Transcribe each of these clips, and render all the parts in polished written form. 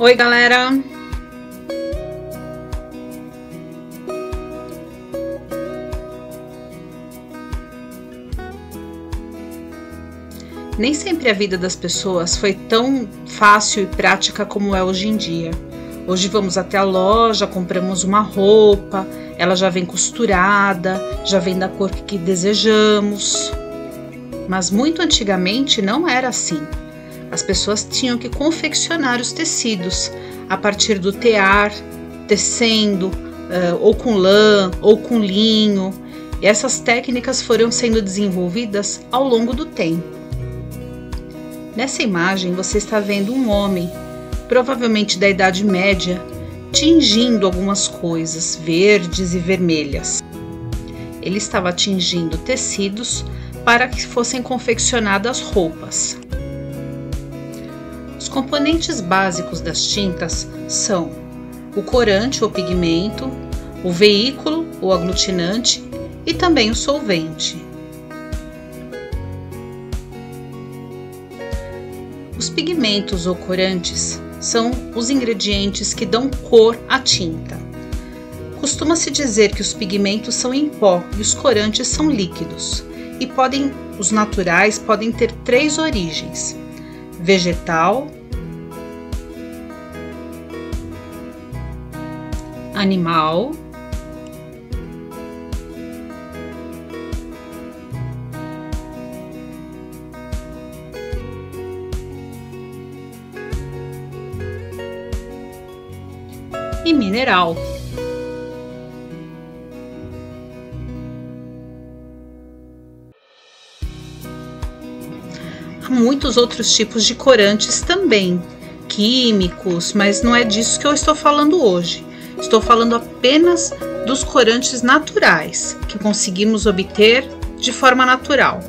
Oi, galera! Nem sempre a vida das pessoas foi tão fácil e prática como é hoje em dia. Hoje vamos até a loja, compramos uma roupa, ela já vem costurada, já vem da cor que desejamos. Mas muito antigamente não era assim. As pessoas tinham que confeccionar os tecidos a partir do tear, tecendo, ou com lã, ou com linho. E essas técnicas foram sendo desenvolvidas ao longo do tempo. Nessa imagem você está vendo um homem, provavelmente da Idade Média, tingindo algumas coisas verdes e vermelhas. Ele estava tingindo tecidos para que fossem confeccionadas roupas. Os componentes básicos das tintas são o corante ou pigmento, o veículo ou aglutinante e também o solvente. Os pigmentos ou corantes são os ingredientes que dão cor à tinta. Costuma-se dizer que os pigmentos são em pó e os corantes são líquidos, e os naturais podem ter 3 origens: vegetal, animal e mineral. Há muitos outros tipos de corantes também, químicos, mas não é disso que eu estou falando hoje. Estou falando apenas dos corantes naturais, que conseguimos obter de forma natural.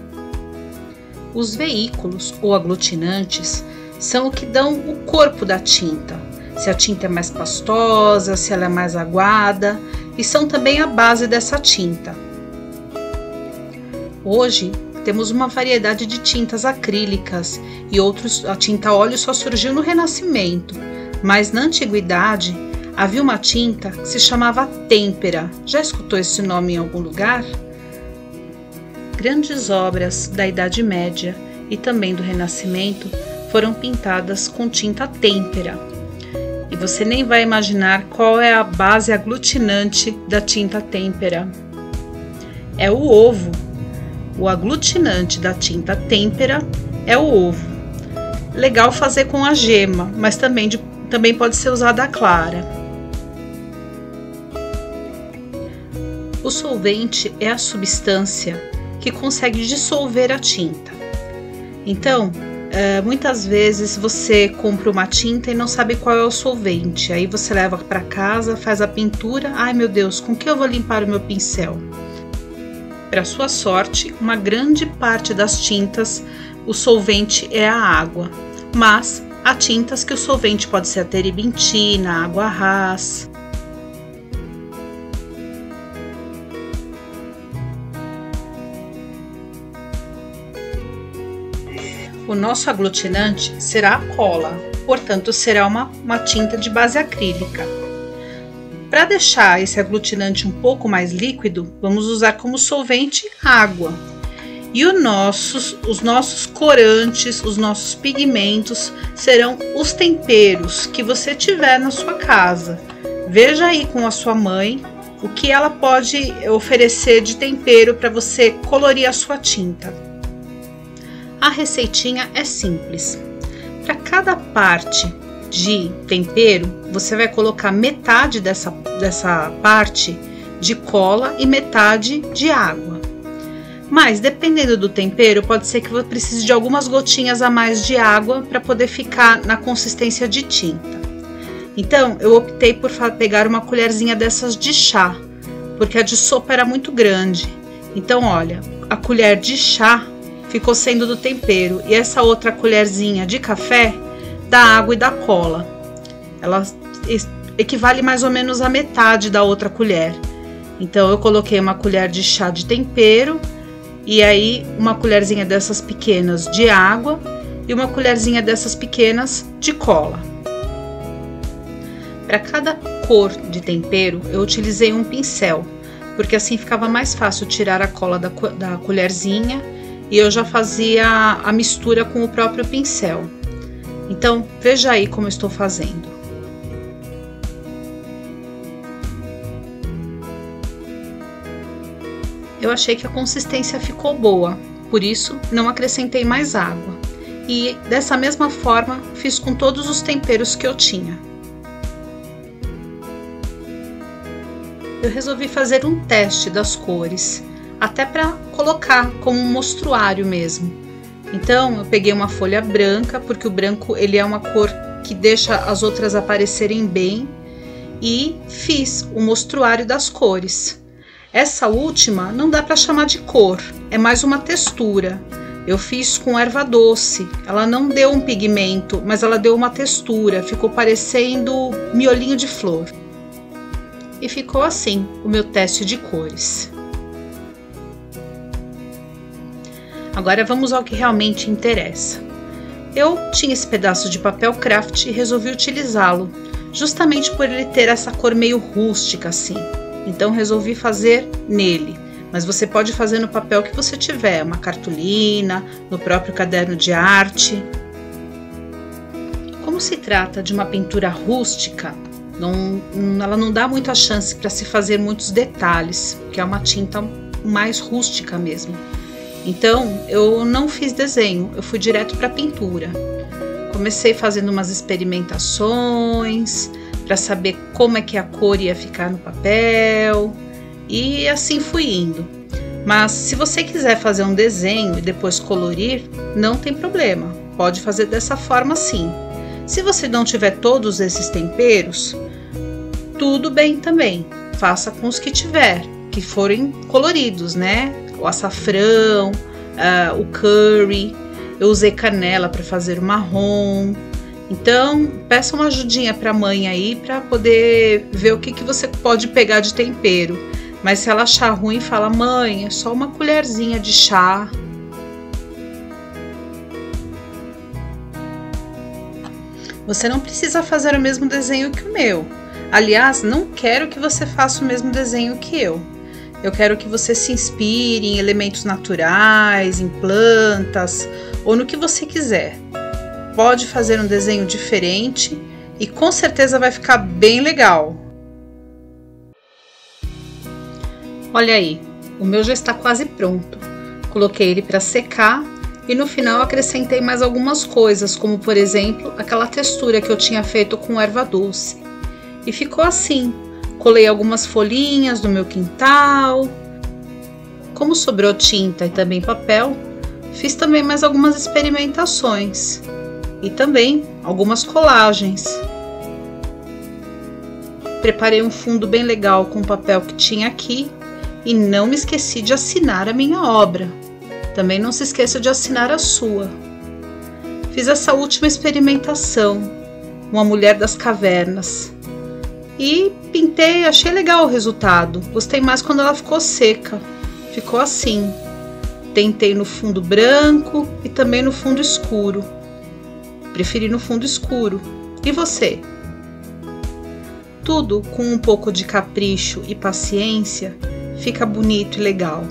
Os veículos ou aglutinantes são o que dão o corpo da tinta. Se a tinta é mais pastosa, se ela é mais aguada, e são também a base dessa tinta. Hoje temos uma variedade de tintas acrílicas e a tinta óleo só surgiu no Renascimento, mas na Antiguidade havia uma tinta que se chamava têmpera. Já escutou esse nome em algum lugar? Grandes obras da Idade Média e também do Renascimento foram pintadas com tinta têmpera. E você nem vai imaginar qual é a base aglutinante da tinta têmpera. É o ovo. O aglutinante da tinta têmpera é o ovo. Legal fazer com a gema, mas também pode ser usada a clara. O solvente é a substância que consegue dissolver a tinta. Então, muitas vezes você compra uma tinta e não sabe qual é o solvente. Aí você leva para casa, faz a pintura. Ai meu Deus, com que eu vou limpar o meu pincel? Para sua sorte, uma grande parte das tintas, o solvente é a água. Mas há tintas que o solvente pode ser a terebintina, água ras. O nosso aglutinante será a cola, portanto será uma tinta de base acrílica. Para deixar esse aglutinante um pouco mais líquido, vamos usar como solvente água. E os nossos corantes, os nossos pigmentos serão os temperos que você tiver na sua casa. Veja aí com a sua mãe o que ela pode oferecer de tempero para você colorir a sua tinta. A receitinha é simples. Para cada parte de tempero, você vai colocar metade dessa parte de cola e metade de água. Mas, dependendo do tempero, pode ser que você precise de algumas gotinhas a mais de água para poder ficar na consistência de tinta. Então, eu optei por pegar uma colherzinha dessas de chá, porque a de sopa era muito grande. Então, olha, a colher de chá ficou sendo do tempero e essa outra colherzinha de café da água e da cola. Ela equivale mais ou menos à metade da outra colher. Então eu coloquei uma colher de chá de tempero e aí uma colherzinha dessas pequenas de água e uma colherzinha dessas pequenas de cola. Para cada cor de tempero, eu utilizei um pincel, porque assim ficava mais fácil tirar a cola da colherzinha e eu já fazia a mistura com o próprio pincel. Então, veja aí como eu estou fazendo. Eu achei que a consistência ficou boa, por isso não acrescentei mais água. E dessa mesma forma fiz com todos os temperos que eu tinha. Eu resolvi fazer um teste das cores, até para colocar como um mostruário mesmo. Então eu peguei uma folha branca, porque o branco ele é uma cor que deixa as outras aparecerem bem, e fiz o mostruário das cores. Essa última não dá para chamar de cor, é mais uma textura. Eu fiz com erva doce, ela não deu um pigmento, mas ela deu uma textura, ficou parecendo miolinho de flor. E ficou assim o meu teste de cores. Agora vamos ao que realmente interessa. Eu tinha esse pedaço de papel craft e resolvi utilizá-lo, justamente por ele ter essa cor meio rústica assim. Então resolvi fazer nele, mas você pode fazer no papel que você tiver, uma cartolina, no próprio caderno de arte. Como se trata de uma pintura rústica, ela não dá muita chance para se fazer muitos detalhes, porque é uma tinta mais rústica mesmo. Então eu não fiz desenho, eu fui direto para a pintura. Comecei fazendo umas experimentações para saber como é que a cor ia ficar no papel, e assim fui indo. Mas se você quiser fazer um desenho e depois colorir, não tem problema, pode fazer dessa forma sim. Se você não tiver todos esses temperos, tudo bem também, faça com os que tiver, que forem coloridos, né? O açafrão, o curry, eu usei canela para fazer o marrom. Então, peça uma ajudinha para a mãe aí para poder ver o que você pode pegar de tempero. Mas se ela achar ruim, fala: mãe, é só uma colherzinha de chá. Você não precisa fazer o mesmo desenho que o meu. Aliás, não quero que você faça o mesmo desenho que eu. Eu quero que você se inspire em elementos naturais, em plantas ou no que você quiser. Pode fazer um desenho diferente e com certeza vai ficar bem legal. Olha aí, o meu já está quase pronto. Coloquei ele para secar e no final acrescentei mais algumas coisas, como por exemplo aquela textura que eu tinha feito com erva doce. E ficou assim. Colei algumas folhinhas do meu quintal. Como sobrou tinta e também papel, fiz também mais algumas experimentações. E também algumas colagens. Preparei um fundo bem legal com o papel que tinha aqui e não me esqueci de assinar a minha obra. Também não se esqueça de assinar a sua. Fiz essa última experimentação, uma mulher das cavernas. E pintei, achei legal o resultado. Gostei mais quando ela ficou seca. Ficou assim. Tentei no fundo branco e também no fundo escuro. Preferi no fundo escuro. E você? Tudo com um pouco de capricho e paciência fica bonito e legal.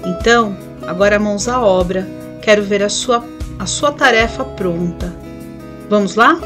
Então, agora mãos à obra. Quero ver a sua tarefa pronta. Vamos lá?